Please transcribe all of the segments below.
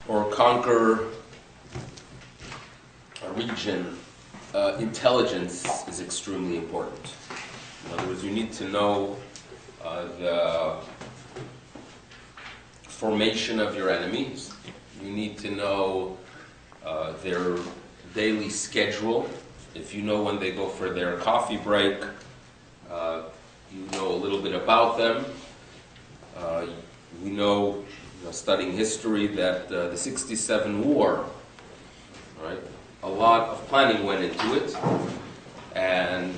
or conquer a region, intelligence is extremely important. In other words, you need to know the formation of your enemies. You need to know their daily schedule. If you know when they go for their coffee break, you know a little bit about them. We know, studying history, that the 67 war, right? A lot of planning went into it, and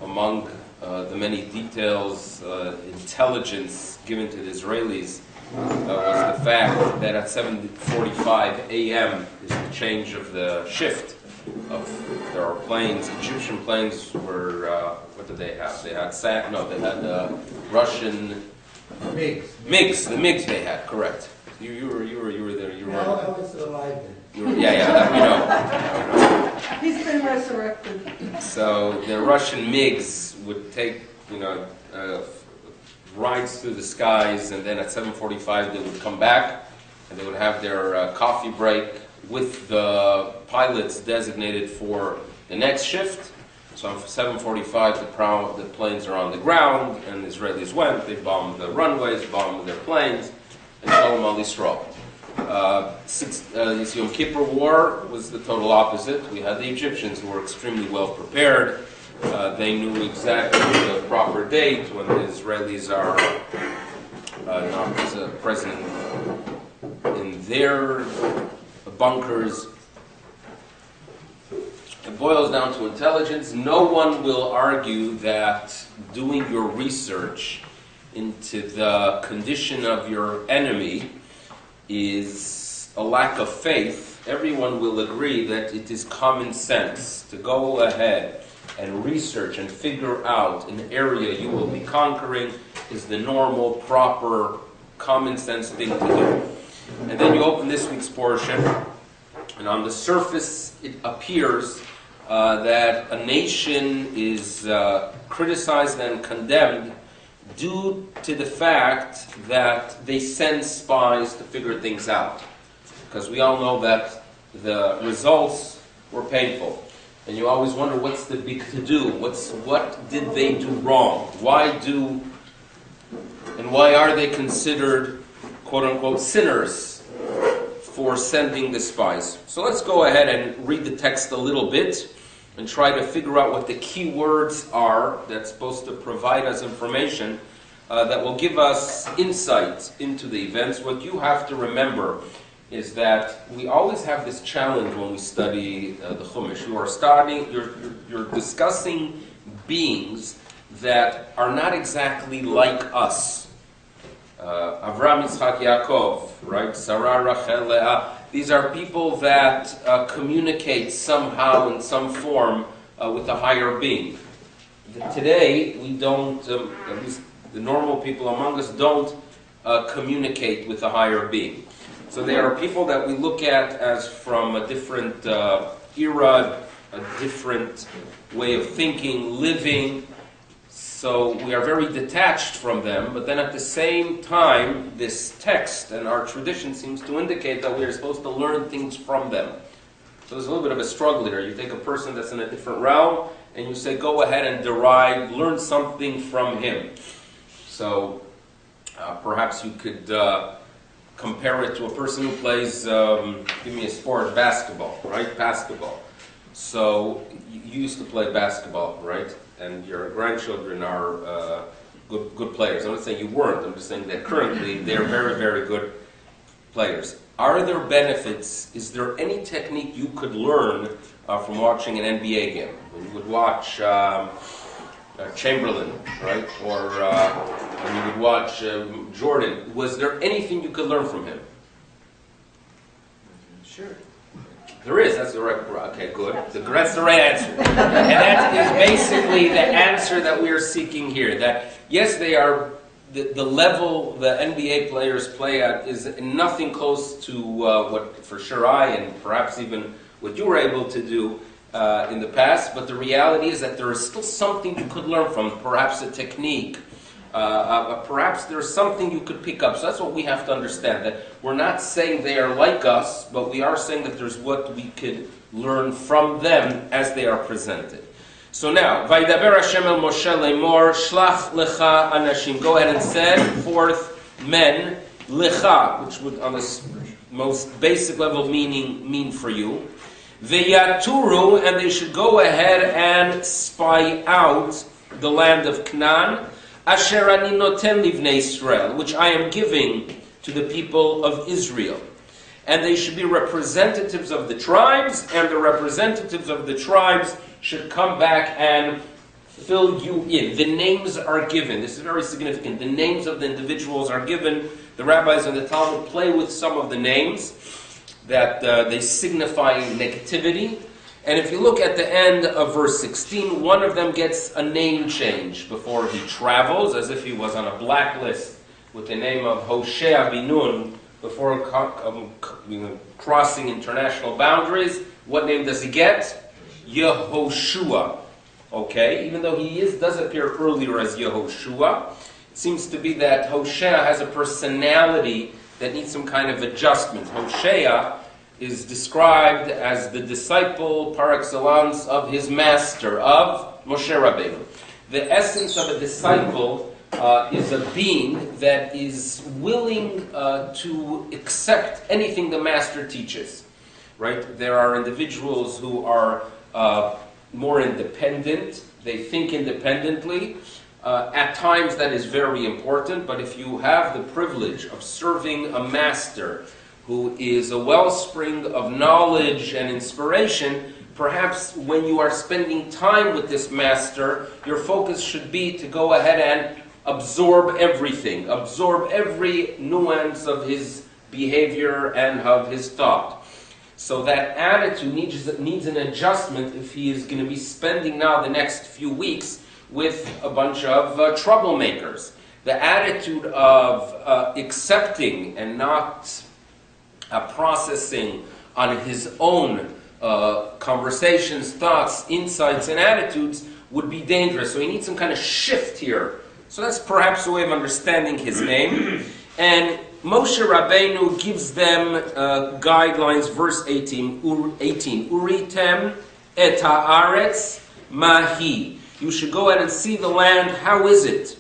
among the many details, intelligence given to the Israelis was the fact that at 7:45 a.m. is the change of the shift. There are planes. Egyptian planes were what did they have? They had Russian MiGs. The MiGs they had, correct. You were there. You were. No, I was alive then. That we know. He's been resurrected. So the Russian MiGs would take rides through the skies, and then at 7:45 they would come back, and they would have their coffee break with the pilots designated for the next shift. So at 7:45 the planes are on the ground, and the Israelis went. They bombed the runways, bombed their planes, and Shalom al Yisrael. Yom Kippur War was the total opposite. We had the Egyptians who were extremely well prepared. They knew exactly the proper date when the Israelis are not present in their bunkers. It boils down to intelligence. No one will argue that doing your research into the condition of your enemy is a lack of faith. Everyone will agree that it is common sense to go ahead and research and figure out an area you will be conquering is the normal, proper, common sense thing to do. And then you open this week's portion, and on the surface it appears that a nation is criticized and condemned due to the fact that they send spies to figure things out. Because we all know that the results were painful. And you always wonder, what's the big to-do? What did they do wrong? Why are they considered, quote-unquote, sinners for sending the spies? So let's go ahead and read the text a little bit and try to figure out what the key words are that's supposed to provide us information that will give us insight into the events. What you have to remember is that we always have this challenge when we study the Chumash. You're discussing beings that are not exactly like us. Avram, Yitzchak, Yaakov, right? Sarah, Rachel, Leah. These are people that communicate somehow in some form with a higher being. Today, we don't, at least the normal people among us don't communicate with a higher being. So they are people that we look at as from a different era, a different way of thinking, living. So we are very detached from them, but then at the same time, this text and our tradition seems to indicate that we are supposed to learn things from them. So there's a little bit of a struggle here. You take a person that's in a different realm, and you say, go ahead and learn something from him. So perhaps you could compare it to a person who plays, give me a sport, basketball, right? Basketball. So you used to play basketball, right? And your grandchildren are good players. I'm not saying you weren't. I'm just saying that currently they're very, very good players. Are there benefits? Is there any technique you could learn from watching an NBA game? When you would watch Chamberlain, right? Or when you would watch Jordan. Was there anything you could learn from him? Sure. There is. That's the right. Okay, good. That's the right answer. And that is basically the answer that we are seeking here. That yes, they are the level the NBA players play at is nothing close to what for sure I and perhaps even what you were able to do in the past. But the reality is that there is still something you could learn from. Perhaps a technique, perhaps there's something you could pick up. So that's what we have to understand, that we're not saying they are like us, but we are saying that there's what we could learn from them as they are presented. So now, Vaydaber Hashem el Moshe lemor, Shlach lecha anashim. Go ahead and send forth men, lecha, which would on the most basic level mean for you. Veyaturu, and they should go ahead and spy out the land of Canaan, Asher ani noten livnei Israel, which I am giving to the people of Israel. And they should be representatives of the tribes, and the representatives of the tribes should come back and fill you in. The names are given. This is very significant. The names of the individuals are given. The rabbis and the Talmud play with some of the names that they signify negativity. And if you look at the end of verse 16, one of them gets a name change before he travels, as if he was on a blacklist with the name of Hoshea bin Nun before crossing international boundaries. What name does he get? Yehoshua. Okay, even though he does appear earlier as Yehoshua, it seems to be that Hoshea has a personality that needs some kind of adjustment. Hoshea is described as the disciple par excellence of his master, of Moshe Rabbeinu. The essence of a disciple is a being that is willing to accept anything the master teaches. Right? There are individuals who are more independent. They think independently. At times that is very important, but if you have the privilege of serving a master who is a wellspring of knowledge and inspiration, perhaps when you are spending time with this master, your focus should be to go ahead and absorb everything, absorb every nuance of his behavior and of his thought. So that attitude needs an adjustment if he is going to be spending now the next few weeks with a bunch of troublemakers. The attitude of accepting and not processing on his own conversations, thoughts, insights, and attitudes would be dangerous. So he needs some kind of shift here. So that's perhaps a way of understanding his name. And Moshe Rabbeinu gives them guidelines, verse 18, Uritem et haaretz mahi. You should go ahead and see the land. How is it?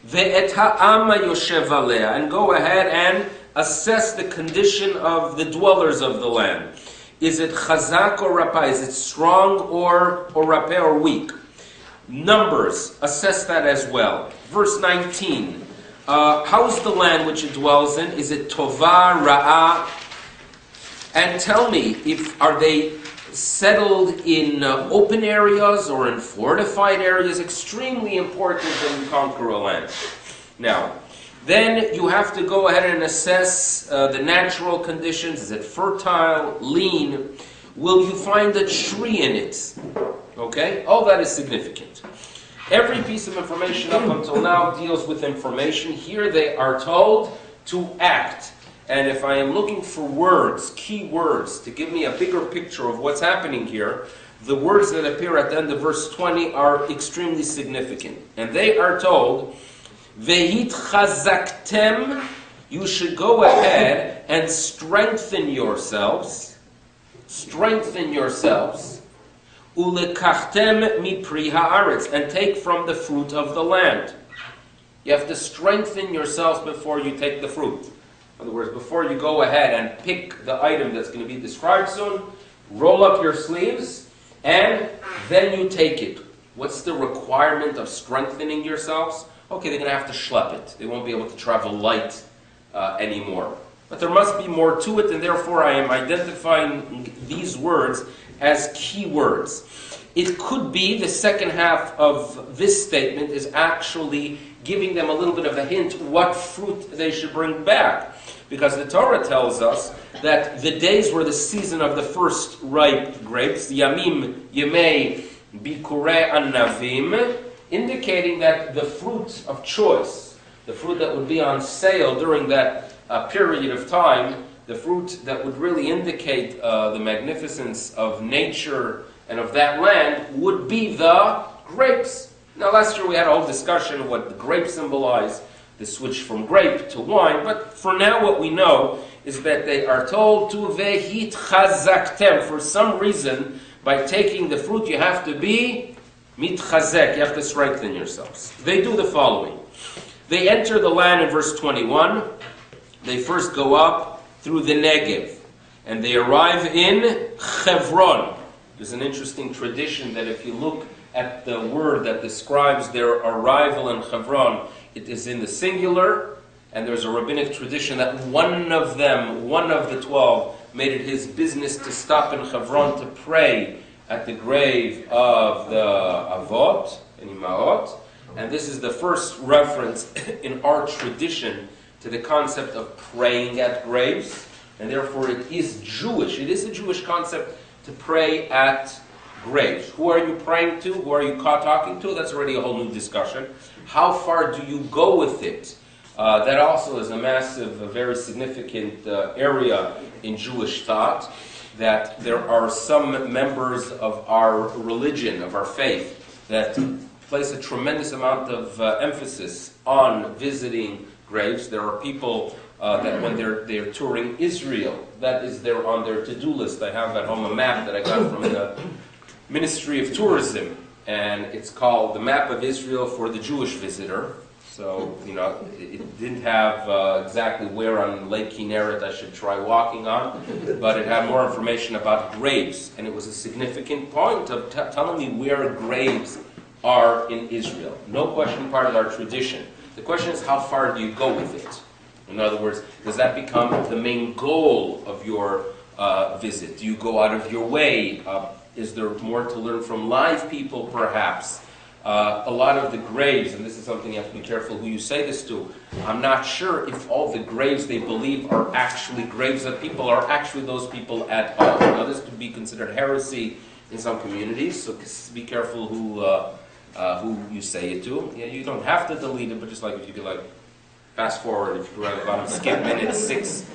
Ve'et ha'am yoshev alea. And go ahead and assess the condition of the dwellers of the land. Is it chazak or rapah? Is it strong or rapeh or weak? Numbers, assess that as well. Verse 19. How's the land which it dwells in? Is it tova, ra'ah? And tell me, are they settled in open areas or in fortified areas? Extremely important when you conquer a land. Now, then you have to go ahead and assess the natural conditions. Is it fertile, lean? Will you find a tree in it? Okay? All that is significant. Every piece of information up until now deals with information. Here they are told to act. And if I am looking for words, key words, to give me a bigger picture of what's happening here, the words that appear at the end of verse 20 are extremely significant. And they are told, Vehit chazaktem, you should go ahead and strengthen yourselves, ulekachtem mipri haaretz, and take from the fruit of the land. You have to strengthen yourselves before you take the fruit. In other words, before you go ahead and pick the item that's going to be described soon, roll up your sleeves, and then you take it. What's the requirement of strengthening yourselves? Okay, they're going to have to schlep it. They won't be able to travel light anymore. But there must be more to it, and therefore I am identifying these words as key words. It could be the second half of this statement is actually giving them a little bit of a hint what fruit they should bring back. Because the Torah tells us that the days were the season of the first ripe grapes, Yamim, Yemei, Bikurei, Anavim, indicating that the fruit of choice, the fruit that would be on sale during that period of time, the fruit that would really indicate the magnificence of nature and of that land, would be the grapes. Now, last year we had a whole discussion of what the grape symbolize, the switch from grape to wine, but for now what we know is that they are told to vehit chazaktem. For some reason, by taking the fruit, you have to be mitchazek, you have to strengthen yourselves. They do the following. They enter the land in verse 21. They first go up through the Negev, and they arrive in Hebron. There's an interesting tradition that if you look at the word that describes their arrival in Hebron, it is in the singular, and there's a rabbinic tradition that one of them, one of the 12, made it his business to stop in Hebron to pray at the grave of the Avot and Imaot. And this is the first reference in our tradition to the concept of praying at graves. And therefore it is Jewish. It is a Jewish concept to pray at graves. Who are you praying to? Who are you talking to? That's already a whole new discussion. How far do you go with it? That also is a massive, a very significant area in Jewish thought, that there are some members of our religion, of our faith, that place a tremendous amount of emphasis on visiting graves. There are people that when they're touring Israel, that is on their to-do list. I have at home a map that I got from the Ministry of Tourism, and it's called the Map of Israel for the Jewish Visitor. So, it didn't have exactly where on Lake Kinneret I should try walking on, but it had more information about graves, and it was a significant point of telling me where graves are in Israel. No question part of our tradition. The question is, how far do you go with it? In other words, does that become the main goal of your visit? Do you go out of your way? Is there more to learn from live people, perhaps? A lot of the graves, and this is something you have to be careful who you say this to, I'm not sure if all the graves they believe are actually graves of people are actually those people at all. Now, this could be considered heresy in some communities, so be careful who you say it to. Yeah, you don't have to delete it, but just like if you could fast forward, if you could about skip minute 6.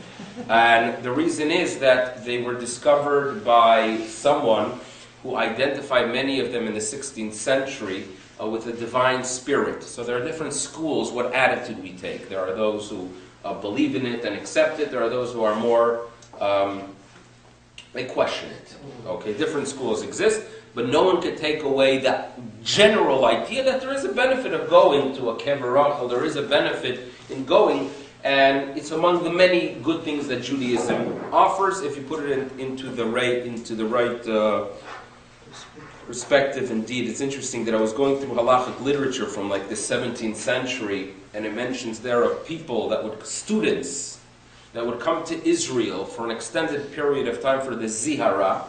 And the reason is that they were discovered by someone who identified many of them in the 16th century with a divine spirit. So there are different schools, what attitude we take. There are those who believe in it and accept it. There are those who are more, they question it. Okay, different schools exist, but no one could take away that general idea that there is a benefit of going to a Kever Rachel. There is a benefit in going, and it's among the many good things that Judaism offers if you put it into the right perspective. Indeed, it's interesting that I was going through halachic literature from the 17th century, and it mentions there of people students that would come to Israel for an extended period of time for the Zihara,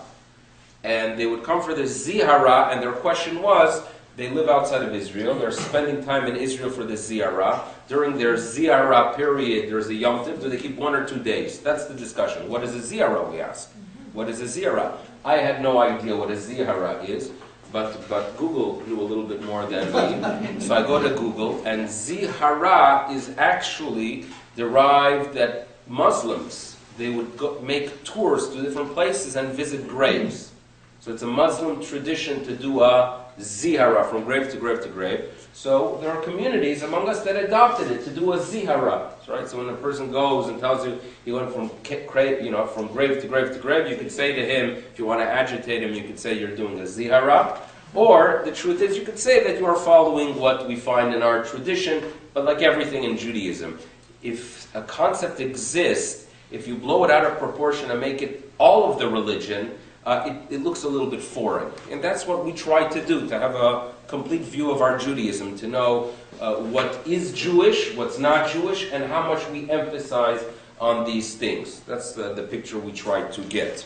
and they would come for the Zihara, and their question was, they live outside of Israel, they're spending time in Israel for the Zihara. During their Zihara period, there's a Yom Tov, do they keep 1 or 2 days? That's the discussion. What is a Zihara, we ask? What is a Zihara? I had no idea what a Zihara is, but Google knew a little bit more than me. So I go to Google, and Zihara is actually derived that Muslims, they would make tours to different places and visit graves. So it's a Muslim tradition to do a Zihara from grave to grave to grave. So there are communities among us that adopted it to do a Zihara. Right? So when a person goes and tells you he went from grave to grave to grave, you could say to him, if you want to agitate him, you could say you're doing a Zihara. Or the truth is, you could say that you are following what we find in our tradition, but like everything in Judaism, if a concept exists, if you blow it out of proportion and make it all of the religion, it looks a little bit foreign. And that's what we try to do, to have a complete view of our Judaism, to know what is Jewish, what's not Jewish, and how much we emphasize on these things. That's the picture we try to get.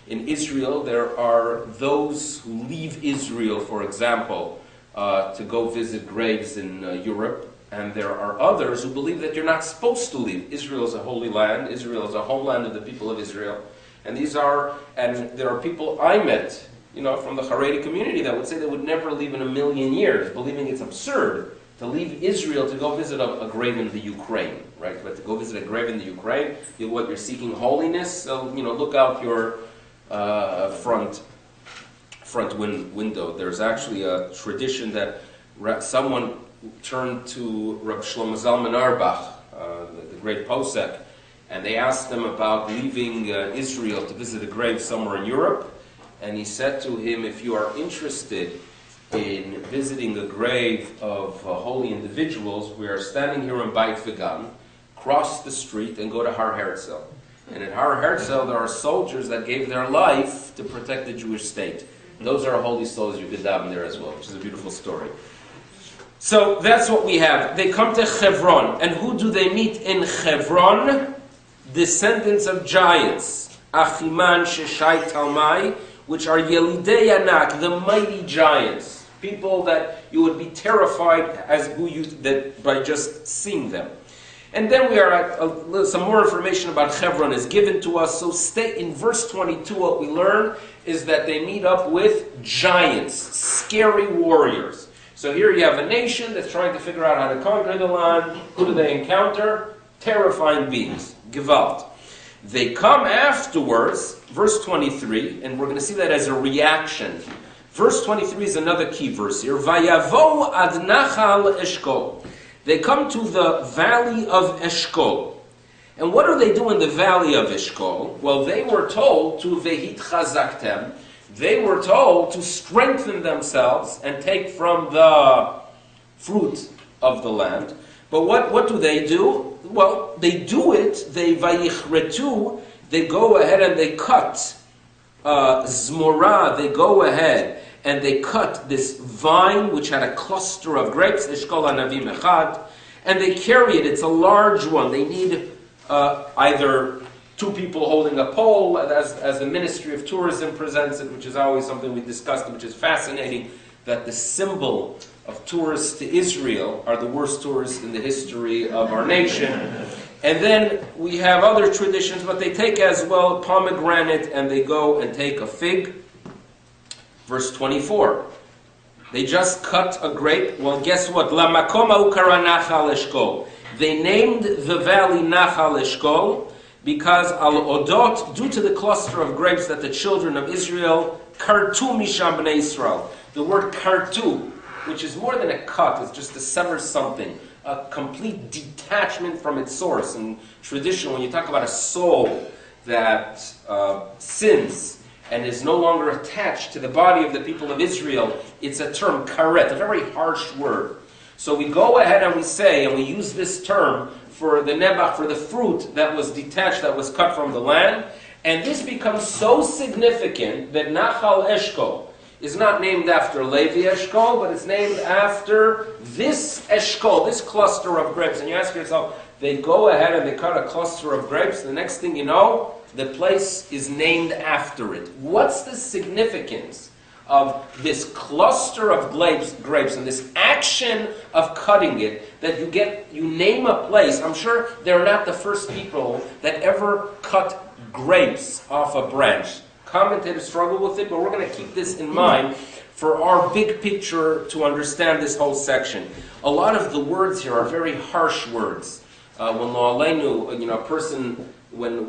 In Israel, there are those who leave Israel, for example, to go visit graves in Europe, and there are others who believe that you're not supposed to leave. Israel is a holy land. Israel is a homeland of the people of Israel. And there are people I met, from the Haredi community that would say they would never leave in a million years, believing it's absurd to leave Israel to go visit a grave in the Ukraine, right? But to go visit a grave in the Ukraine, you're seeking holiness, so, look out your front window. There's actually a tradition that someone turned to Rabbi Shlomo Zalman Auerbach, the great posek, and they asked him about leaving Israel to visit a grave somewhere in Europe. And he said to him, if you are interested in visiting a grave of holy individuals, we are standing here in Beit Vegan, cross the street and go to Har Herzl. And in Har Herzl there are soldiers that gave their life to protect the Jewish state. And those are holy souls. You could daven there as well, which is a beautiful story. So that's what we have. They come to Hebron. And who do they meet in Hebron? Descendants of giants. Achiman, Sheshai, Talmai, which are Yelidei Anak, the mighty giants. People that you would be terrified by just seeing them. And then we are at some more information about Hebron is given to us. So stay in verse 22. What we learn is that they meet up with giants, scary warriors. So here you have a nation that's trying to figure out how to conquer the land. Who do they encounter? Terrifying beings. Gewalt. They come afterwards, verse 23, and we're going to see that as a reaction. Verse 23 is another key verse here. Vayavo ad nachal Eshkol. They come to the valley of Eshkol. And what do they do in the valley of Eshkol? Well, they were told to vehit chazaktem. They were told to strengthen themselves and take from the fruit of the land. But what do they do? Well, they do it. They vayichretu. They go ahead and they cut zmora. They go ahead and they cut this vine which had a cluster of grapes, Eshkol Anavim Echad, and they carry it. It's a large one. They need either two people holding a pole, as the Ministry of Tourism presents it, which is always something we discussed, which is fascinating, that the symbol of tourists to Israel are the worst tourists in the history of our nation. And then we have other traditions, but they take as well pomegranate and they go and take a fig. Verse 24. They just cut a grape. Well, guess what? La makoma ukara Nachal Eshkol. They named the valley Nachal Eshkol because al odot, due to the cluster of grapes that the children of Israel kartu misham bnei Israel. The word kartu, which is more than a cut, it's just to sever something, a complete detachment from its source. And traditional, when you talk about a soul that sins and is no longer attached to the body of the people of Israel, it's a term, karet, a very harsh word. So we go ahead and we say, and we use this term for the nebach, for the fruit that was detached, that was cut from the land. And this becomes so significant that Nachal Eshkol is not named after Levi Eshkol, but it's named after this Eshkol, this cluster of grapes. And you ask yourself, they go ahead and they cut a cluster of grapes, the next thing you know, the place is named after it. What's the significance of this cluster of grapes and this action of cutting it, that you name a place? I'm sure they're not the first people that ever cut grapes off a branch. Commentators struggle with it, but we're going to keep this in mind for our big picture to understand this whole section. A lot of the words here are very harsh words. When Lo Aleinu, a person, when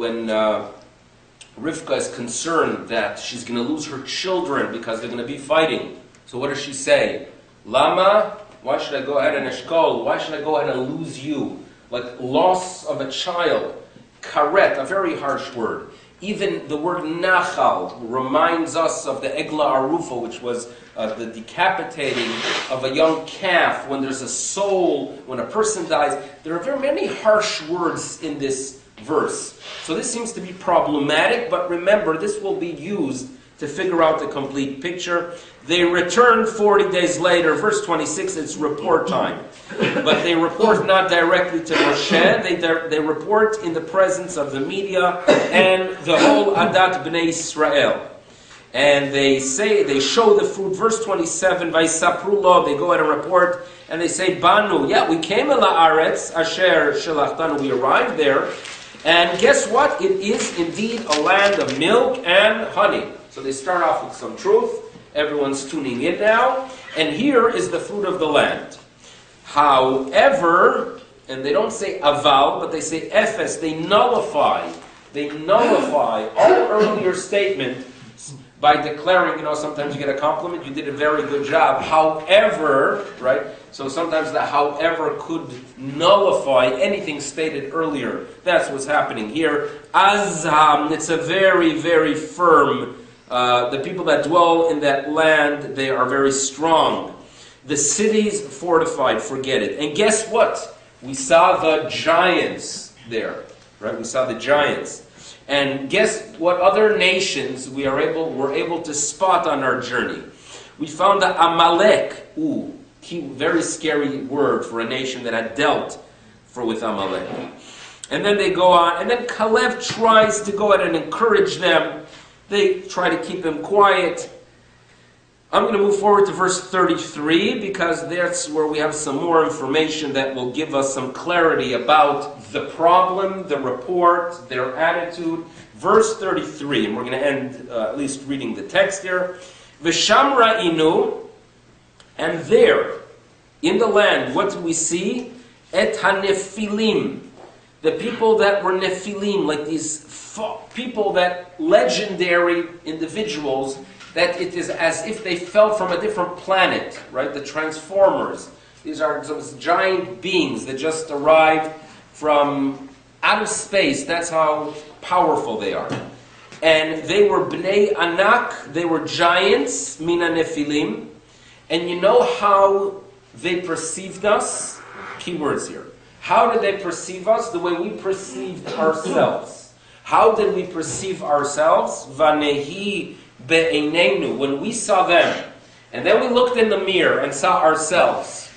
Rivka is concerned that she's going to lose her children because they're going to be fighting, so what does she say? Lama, why should I go ahead and Eshkol? Why should I go ahead and lose you? Like loss of a child. Karet, a very harsh word. Even the word nachal reminds us of the egla arufa, which was the decapitating of a young calf when there's a soul, when a person dies. There are very many harsh words in this verse. So this seems to be problematic, but remember, this will be used to figure out the complete picture. They return 40 days later. Verse 26, it's report time. But they report not directly to Moshe. They report in the presence of the media and the whole Adat Bnei Israel. And they show the fruit. Verse 27, Vaisapru lo, they go ahead and report, and they say, Banu, yeah, we came ila Aretz, Asher Shelachtanu, we arrived there. And guess what? It is indeed a land of milk and honey. So they start off with some truth. Everyone's tuning in now. And here is the fruit of the land. However, and they don't say aval, but they say ephes. They nullify all earlier statements by declaring, sometimes you get a compliment, you did a very good job. However, right? So sometimes the however could nullify anything stated earlier. That's what's happening here. Azam, it's a very, very firm. The people that dwell in that land, they are very strong. The cities fortified, forget it. And guess what? We saw the giants there, right? We saw the giants. And guess what other nations we were able to spot on our journey? We found the Amalek. Very scary word for a nation that had dealt with Amalek. And then they go on, and then Caleb tries to go ahead and encourage them. They try to keep him quiet. I'm going to move forward to verse 33 because that's where we have some more information that will give us some clarity about the problem, the report, their attitude. Verse 33, and we're going to end at least reading the text here. V'sham ra'inu, and there, in the land, what do we see? Et ha-nephilim, the people that were nephilim, like these people that legendary individuals, that it is as if they fell from a different planet, right? The Transformers. These are some giant beings that just arrived from out of space. That's how powerful they are. And they were Bnei Anak, they were giants, Mina Nephilim. And you know how they perceived us? Key words here. How did they perceive us? The way we perceived ourselves. How did we perceive ourselves? Vanehi be'einenu, when we saw them, and then we looked in the mirror and saw ourselves.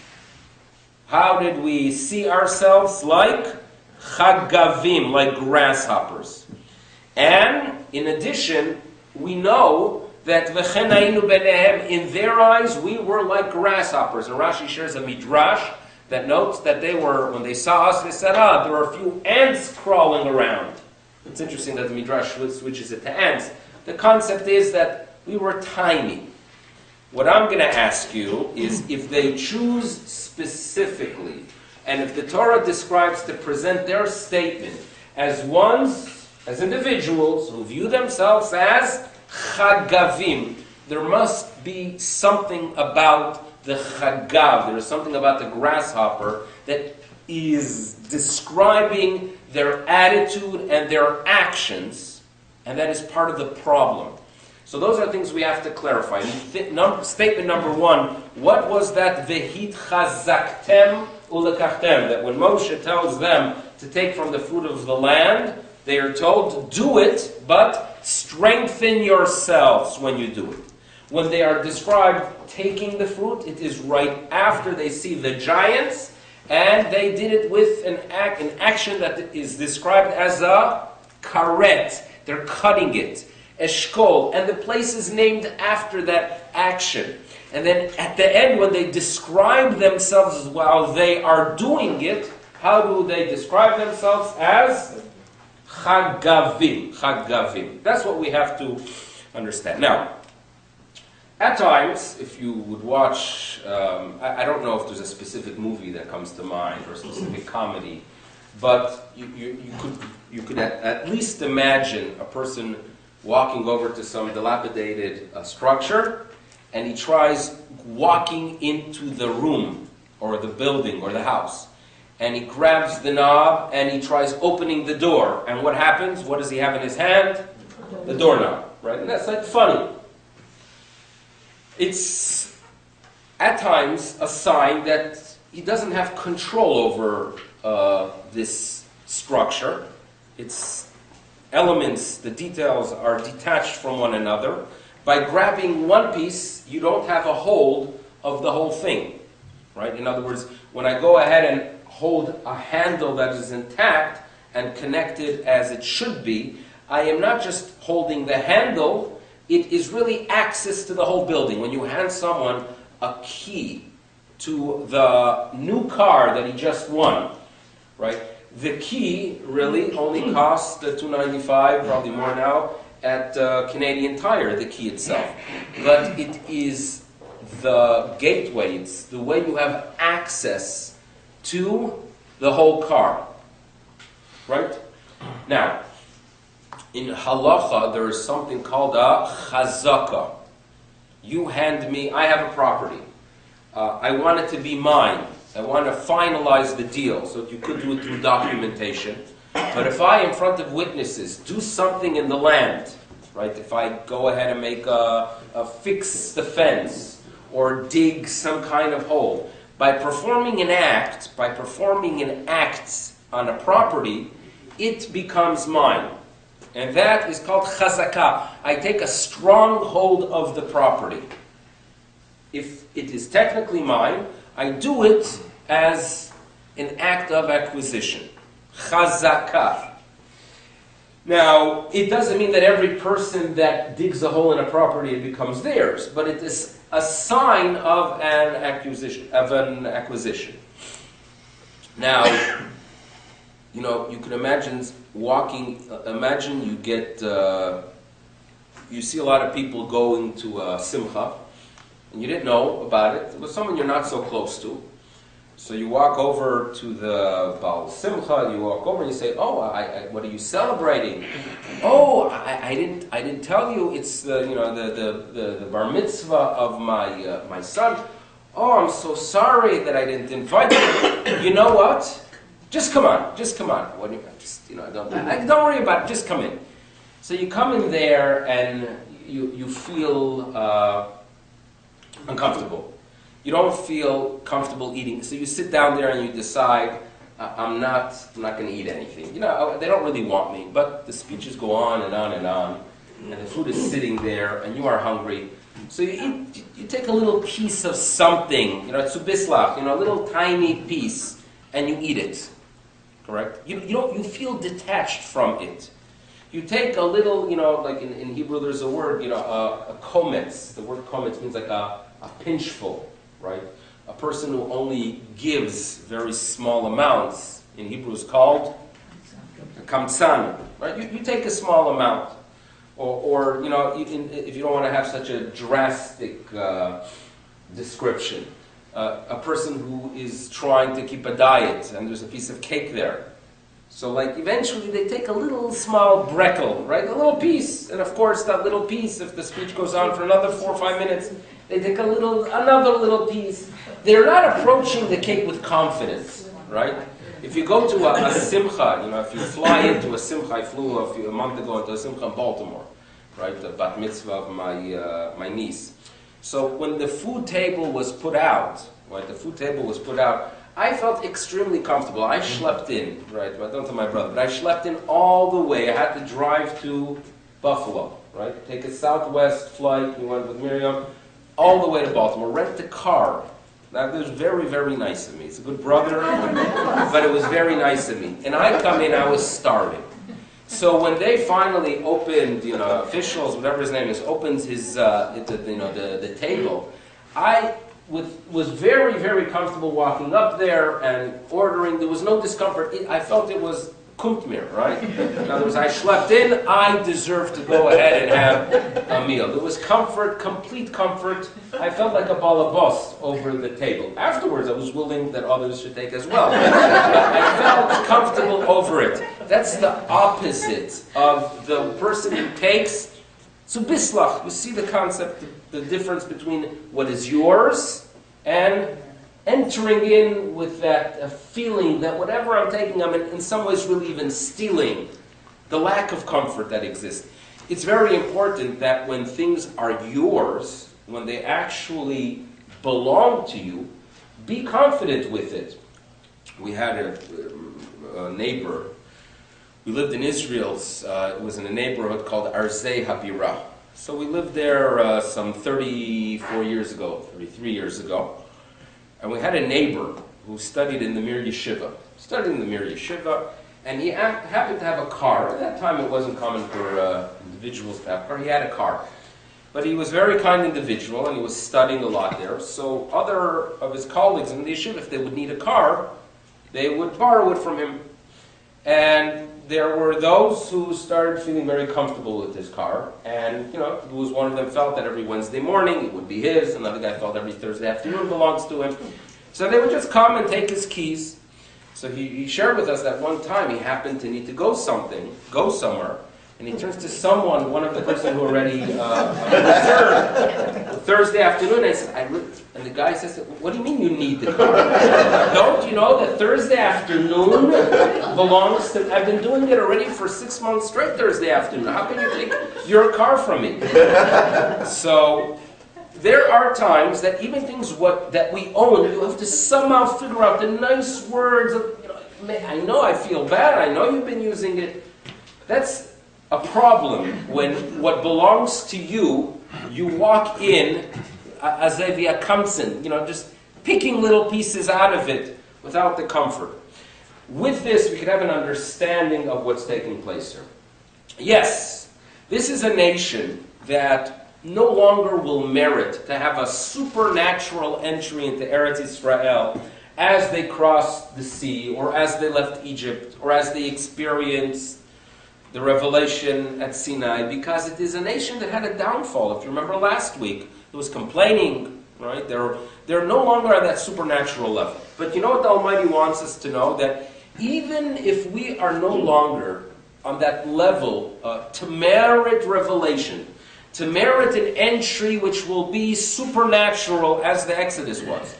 How did we see ourselves? Like chagavim, like grasshoppers. And in addition, we know that v'chen haynu benehem, in their eyes we were like grasshoppers. And Rashi shares a midrash that notes that they were, when they saw us, they said, there were a few ants crawling around. It's interesting that the midrash switches it to ants. The concept is that we were tiny. What I'm going to ask you is if they choose specifically, and if the Torah describes to present their statement as individuals who view themselves as chagavim, there must be something about the chagav, there is something about the grasshopper that is describing their attitude and their actions. And that is part of the problem. So those are things we have to clarify. Statement number one, what was that vehit chazaktem ulekachtem? That when Moshe tells them to take from the fruit of the land, they are told, do it, but strengthen yourselves when you do it. When they are described taking the fruit, it is right after they see the giants, and they did it with an action that is described as a karet. They're cutting it. Eshkol. And the place is named after that action. And then at the end, when they describe themselves while they are doing it, how do they describe themselves? As chagavim. Chagavim. That's what we have to understand. Now, at times, if you would watch, I don't know if there's a specific movie that comes to mind or a specific comedy, but you could at least imagine a person walking over to some dilapidated structure, and he tries walking into the room or the building or the house, and he grabs the knob and he tries opening the door, and what happens? What does he have in his hand? The doorknob, right? And that's like funny. It's at times a sign that he doesn't have control over this structure. Its elements, the details are detached from one another. By grabbing one piece, you don't have a hold of the whole thing, right? In other words, when I go ahead and hold a handle that is intact and connected as it should be, I am not just holding the handle, it is really access to the whole building. When you hand someone a key to the new car that he just won, right? The key really only costs $2.95, probably more now, at Canadian Tire, the key itself. But it is the gateway, it's the way you have access to the whole car. Right? Now, In halacha, there is something called a chazaka. You hand me, I have a property. I want it to be mine. I want to finalize the deal, so you could do it through documentation. But if I, in front of witnesses, do something in the land, right? If I go ahead and make fix the fence or dig some kind of hole, by performing an act on a property, it becomes mine. And that is called chazakah. I take a strong hold of the property. If it is technically mine, I do it as an act of acquisition. Chazakah. Now, it doesn't mean that every person that digs a hole in a property, it becomes theirs, but it is a sign of an acquisition. Now, you can imagine walking, imagine you get, you see a lot of people going to a simcha, and you didn't know about it. It was someone you're not so close to. So you walk over to the Baal Simcha, you walk over and you say, "Oh, what are you celebrating?" "Oh, I didn't tell you. It's the bar mitzvah of my son." "Oh, I'm so sorry that I didn't invite you." "You know what? Just come on. What do you, don't worry about it. Just come in." So you come in there and you feel uncomfortable. You don't feel comfortable eating, so you sit down there and you decide, I'm not going to eat anything. They don't really want me, but the speeches go on and on and on, and the food is sitting there, and you are hungry. So you take a little piece of something, tzubislach, a little tiny piece, and you eat it. Correct? You feel detached from it. You take a little, like in Hebrew, there's a word, a kometz. The word kometz means like a pinchful. Right? A person who only gives very small amounts, in Hebrew is called a kamtzan. Right? You take a small amount. Or if you don't want to have such a drastic description, a person who is trying to keep a diet and there's a piece of cake there. So eventually they take a little small brekel, right? A little piece. And of course that little piece, if the speech goes on for another 4 or 5 minutes, they take another little piece. They're not approaching the cake with confidence, right? If you go to a simcha, if you fly into a simcha, I flew a month ago into a simcha in Baltimore, right? The bat mitzvah of my niece. So when the food table was put out, I felt extremely comfortable. I schlepped in, right? I don't tell my brother, but I schlepped in all the way. I had to drive to Buffalo, right? Take a Southwest flight. We went with Miriam all the way to Baltimore. Rent a car. That was very, very nice of me. It's a good brother, but it was very nice of me. And I come in, I was starving. So when they finally opened, officials, whatever his name is, opens his, the table, I was very, very comfortable walking up there and ordering. There was no discomfort. I felt it was kumtmir, right? In other words, I schlepped in, I deserved to go ahead and have a meal. There was comfort, complete comfort. I felt like a balabos over the table. Afterwards, I was willing that others should take as well. But I felt comfortable over it. That's the opposite of the person who takes. So bislach, you see the concept, the difference between what is yours and entering in with that feeling that whatever I'm taking, I'm in some ways really even stealing. The lack of comfort that exists. It's very important that when things are yours, when they actually belong to you, be confident with it. We had a neighbor. We lived in Israel. It was in a neighborhood called Arzei Habira. So we lived there some 34 years ago, 33 years ago. And we had a neighbor who studied in the Mir Yeshiva. And he happened to have a car. At that time it wasn't common for individuals to have a car. He had a car. But he was a very kind individual and he was studying a lot there. So other of his colleagues in the yeshiva, if they would need a car, they would borrow it from him. And there were those who started feeling very comfortable with his car. And, one of them felt that every Wednesday morning it would be his. Another guy felt every Thursday afternoon belongs to him. So they would just come and take his keys. So he shared with us that one time he happened to need to go somewhere. And he turns to someone, one of the person who already reserved Thursday afternoon. And I said, and the guy says, what do you mean you need the car? Don't you know that Thursday afternoon belongs to, I've been doing it already for 6 months straight Thursday afternoon. How can you take your car from me? So there are times that even things that we own, you have to somehow figure out the nice words of, I know I feel bad, I know you've been using it. That's a problem when what belongs to you, you walk in, azevia kamtsin, just picking little pieces out of it without the comfort. With this, we can have an understanding of what's taking place here. Yes, this is a nation that no longer will merit to have a supernatural entry into Eretz Israel as they crossed the sea, or as they left Egypt, or as they experienced the revelation at Sinai, because it is a nation that had a downfall. If you remember last week, it was complaining, right? They're no longer at that supernatural level. But you know what the Almighty wants us to know? That even if we are no longer on that level to merit revelation, to merit an entry which will be supernatural as the Exodus was,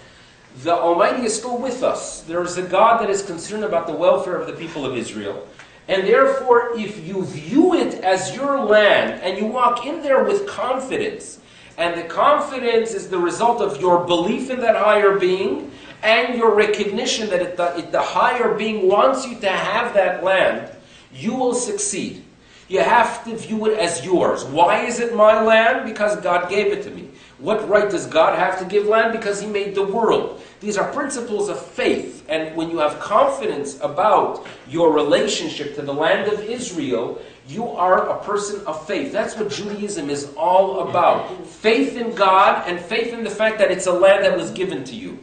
the Almighty is still with us. There is a God that is concerned about the welfare of the people of Israel. And therefore, if you view it as your land, and you walk in there with confidence, and the confidence is the result of your belief in that higher being, and your recognition that the higher being wants you to have that land, you will succeed. You have to view it as yours. Why is it my land? Because God gave it to me. What right does God have to give land? Because He made the world. These are principles of faith. And when you have confidence about your relationship to the land of Israel, you are a person of faith. That's what Judaism is all about. Faith in God and faith in the fact that it's a land that was given to you.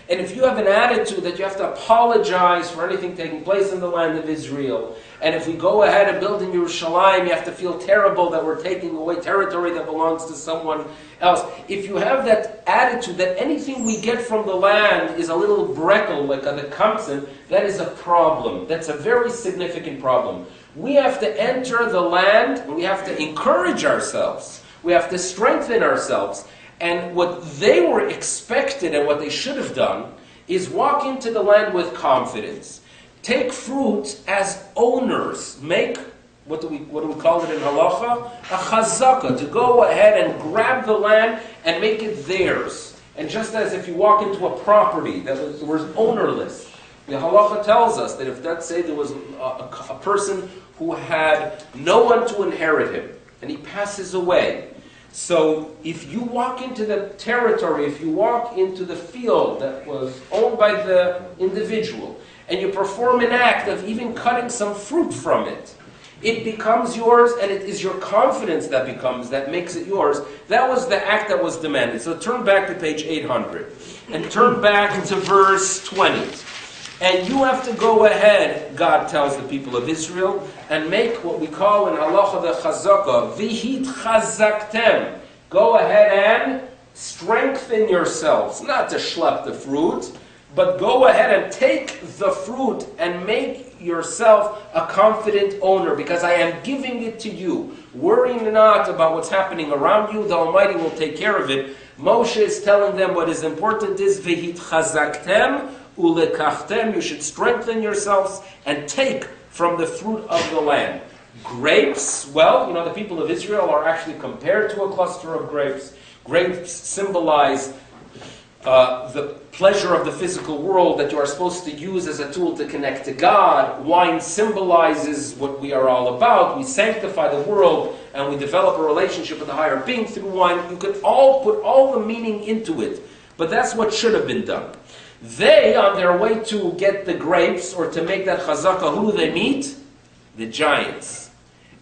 And if you have an attitude that you have to apologize for anything taking place in the land of Israel, and if we go ahead and build in Yerushalayim, you have to feel terrible that we're taking away territory that belongs to someone else. If you have that attitude that anything we get from the land is a little brekel, like on the kamtzen, that is a problem. That's a very significant problem. We have to enter the land, and we have to encourage ourselves. We have to strengthen ourselves. And what they were expected and what they should have done is walk into the land with confidence. Take fruit as owners. Make, what do we call it in halacha? A chazaka, to go ahead and grab the land and make it theirs. And just as if you walk into a property that was ownerless, the halacha tells us that if, let's say, there was a person who had no one to inherit him, and he passes away. So if you walk into the territory, if you walk into the field that was owned by the individual, and you perform an act of even cutting some fruit from it, it becomes yours, and it is your confidence that makes it yours. That was the act that was demanded. So turn back to page 800, and turn back to verse 20. And you have to go ahead, God tells the people of Israel, and make what we call in halacha the chazaka, vihit chazaktem. Go ahead and strengthen yourselves, not to schlep the fruit, but go ahead and take the fruit and make yourself a confident owner, because I am giving it to you. Worry not about what's happening around you. The Almighty will take care of it. Moshe is telling them what is important is vihit chazaktem, ulekachtem, you should strengthen yourselves and take from the fruit of the land. Grapes, well, the people of Israel are actually compared to a cluster of grapes. Grapes symbolize the pleasure of the physical world that you are supposed to use as a tool to connect to God. Wine symbolizes what we are all about. We sanctify the world and we develop a relationship with the higher being through wine. You could all put all the meaning into it, but that's what should have been done. They, on their way to get the grapes or to make that chazaka, who do they meet? The giants.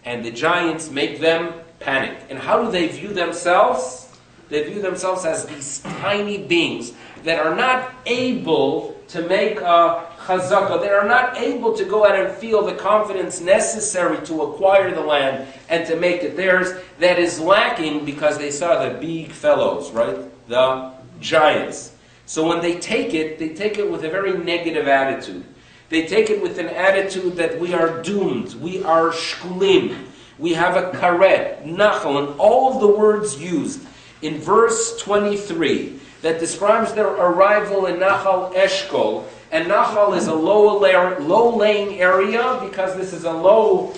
And the giants make them panic. And how do they view themselves? They view themselves as these tiny beings that are not able to make a chazaka. They are not able to go out and feel the confidence necessary to acquire the land and to make it theirs. That is lacking because they saw the big fellows, right? The giants. So when they take it with a very negative attitude. They take it with an attitude that we are doomed. We are shkulim. we have a karet, nachal, and all of the words used in verse 23 that describes their arrival in Nachal Eshkol. And Nachal is a low-laying area because this is a low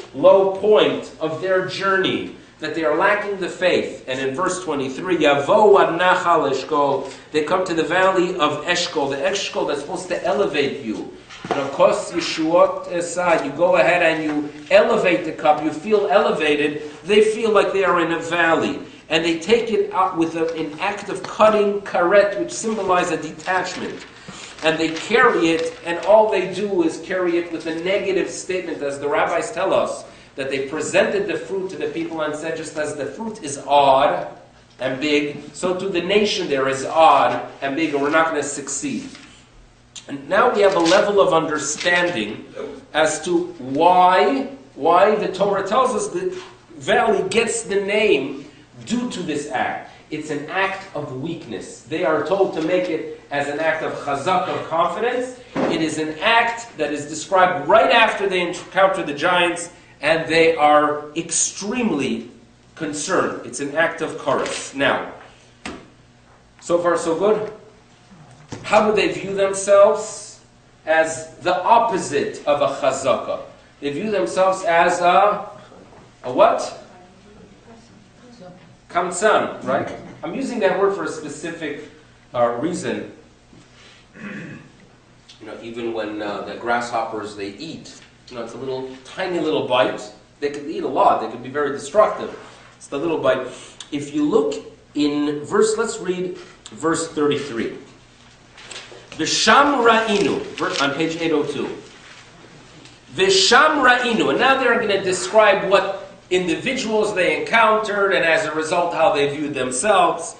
point of their journey, that they are lacking the faith. And in verse 23, Yavo ad Nachal Eshkol, they come to the valley of Eshkol, the Eshkol that's supposed to elevate you. And of course, Yeshuot Esad, you go ahead and you elevate the cup, you feel elevated, they feel like they are in a valley. And they take it out with an act of cutting karet, which symbolizes a detachment. And they carry it, and all they do is carry it with a negative statement, as the rabbis tell us, that they presented the fruit to the people and said, just as the fruit is odd and big, so to the nation there is odd and big, and we're not going to succeed. And now we have a level of understanding as to why the Torah tells us the valley gets the name due to this act. It's an act of weakness. They are told to make it as an act of chazak, of confidence. It is an act that is described right after they encounter the giants, and they are extremely concerned. It's an act of chorus. Now, so far so good. How do they view themselves? As the opposite of a chazaka. They view themselves as a what? Kamtsan, right? I'm using that word for a specific reason. Even when the grasshoppers, they eat, it's a little, tiny little bite. They could eat a lot. They could be very destructive. It's the little bite. If you look in let's read verse 33. V'sham ra'inu, on page 802. V'sham ra'inu, and now they're going to describe what individuals they encountered, and as a result, how they viewed themselves.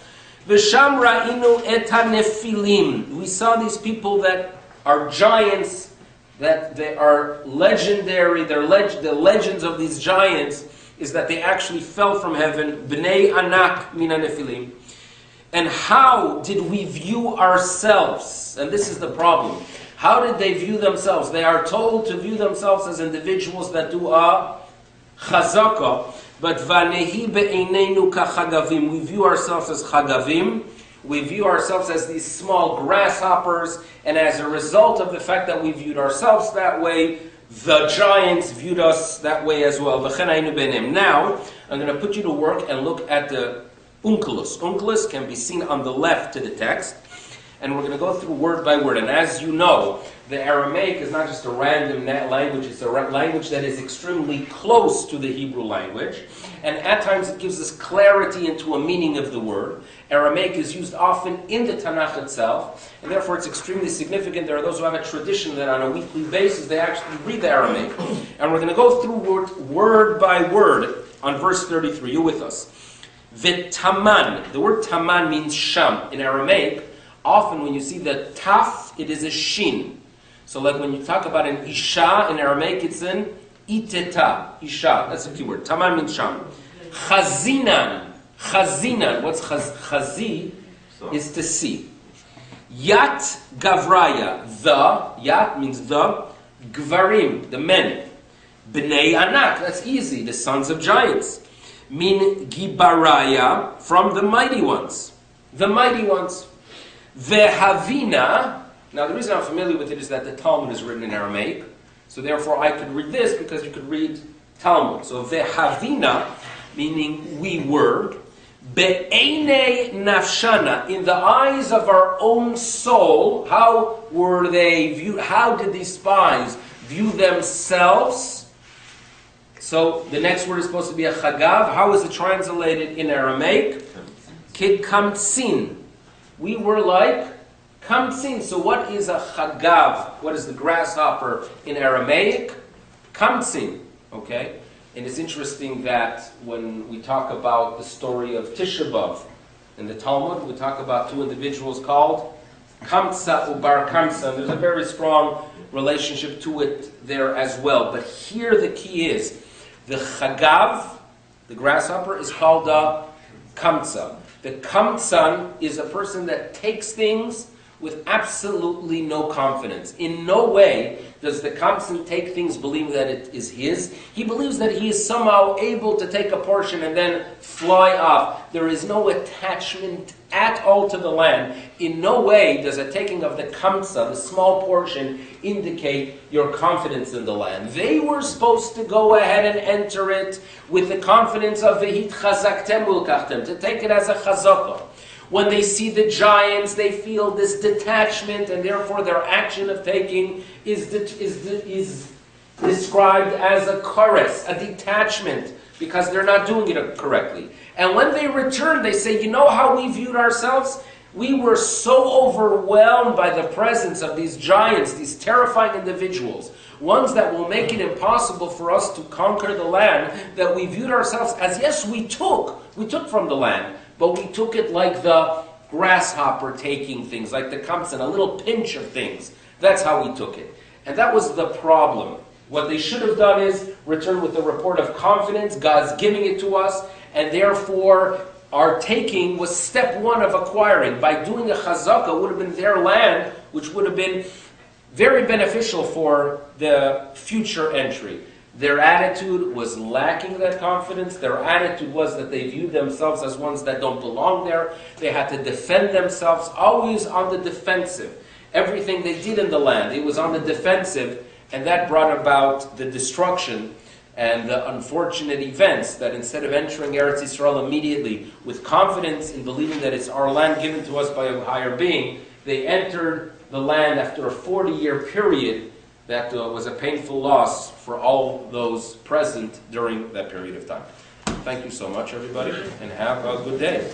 V'sham ra'inu et hanefilim. We saw these people that are giants, that they are legendary. The legends of these giants is that they actually fell from heaven. Bnei anak min hanefilim. And how did we view ourselves? And this is the problem. How did they view themselves? They are told to view themselves as individuals that do a chazaka, but vanehi be'einenu kachagavim. We view ourselves as chagavim. We view ourselves as these small grasshoppers, and as a result of the fact that we viewed ourselves that way, the giants viewed us that way as well. Now, I'm going to put you to work and look at the unkelus. Unkelus can be seen on the left to the text, and we're going to go through word by word. And as you know, the Aramaic is not just a random language, it's a language that is extremely close to the Hebrew language, and at times it gives us clarity into a meaning of the word. Aramaic is used often in the Tanakh itself, and therefore it's extremely significant. There are those who have a tradition that on a weekly basis they actually read the Aramaic, and we're going to go through word by word on verse 33. You with us? V'taman. The word taman means sham. In Aramaic, often when you see the taf, it is a shin. So like when you talk about an isha, in Aramaic it's an iteta, isha. That's a key word. Taman means sham. Chazinan. Chazinan. What's chazi? Is to see. Yat gavraya. The. Yat means the. Gvarim. The men. Bnei anak. That's easy. The sons of giants. Min gibaraya. From the mighty ones. The mighty ones. Vehavina. Now, the reason I'm familiar with it is that the Talmud is written in Aramaic, so therefore I could read this because you could read Talmud. So, vehavina, meaning we were, be'enei nafshana, in the eyes of our own soul. How were they viewed? How did these spies view themselves? So, the next word is supposed to be a chagav. How is it translated in Aramaic? Kikamtsin. We were like kamtsin. So what is a chagav? What is the grasshopper in Aramaic? Kamtsin. Okay? And it's interesting that when we talk about the story of Tisha B'Av in the Talmud, we talk about two individuals called Kamtsa ubar Kamsa. And there's a very strong relationship to it there as well. But here the key is, the chagav, the grasshopper, is called a kamtsa. The kamtsan is a person that takes things with absolutely no confidence. In no way does the Kamsan take things believing that it is his. He believes that he is somehow able to take a portion and then fly off. There is no attachment at all to the land. In no way does a taking of the Kamsa, the small portion, indicate your confidence in the land. They were supposed to go ahead and enter it with the confidence of Vehit Chazaktem Ulkachtem, to take it as a chazakah. When they see the giants, they feel this detachment, and therefore their action of taking is described as a chorus, a detachment, because they're not doing it correctly. And when they return, they say, you know how we viewed ourselves? We were so overwhelmed by the presence of these giants, these terrifying individuals, ones that will make it impossible for us to conquer the land, that we viewed ourselves as, yes, we took from the land, but we took it like the grasshopper taking things, like the kamsan, a little pinch of things. That's how we took it. And that was the problem. What they should have done is return with a report of confidence, God's giving it to us, and therefore our taking was step one of acquiring. By doing a chazakah, would have been their land, which would have been very beneficial for the future entry. Their attitude was lacking that confidence. Their attitude was that they viewed themselves as ones that don't belong there. They had to defend themselves, always on the defensive. Everything they did in the land, it was on the defensive, and that brought about the destruction and the unfortunate events that instead of entering Eretz Yisrael immediately with confidence in believing that it's our land given to us by a higher being, they entered the land after a 40-year period that was a painful loss for all those present during that period of time. Thank you so much, everybody, and have a good day.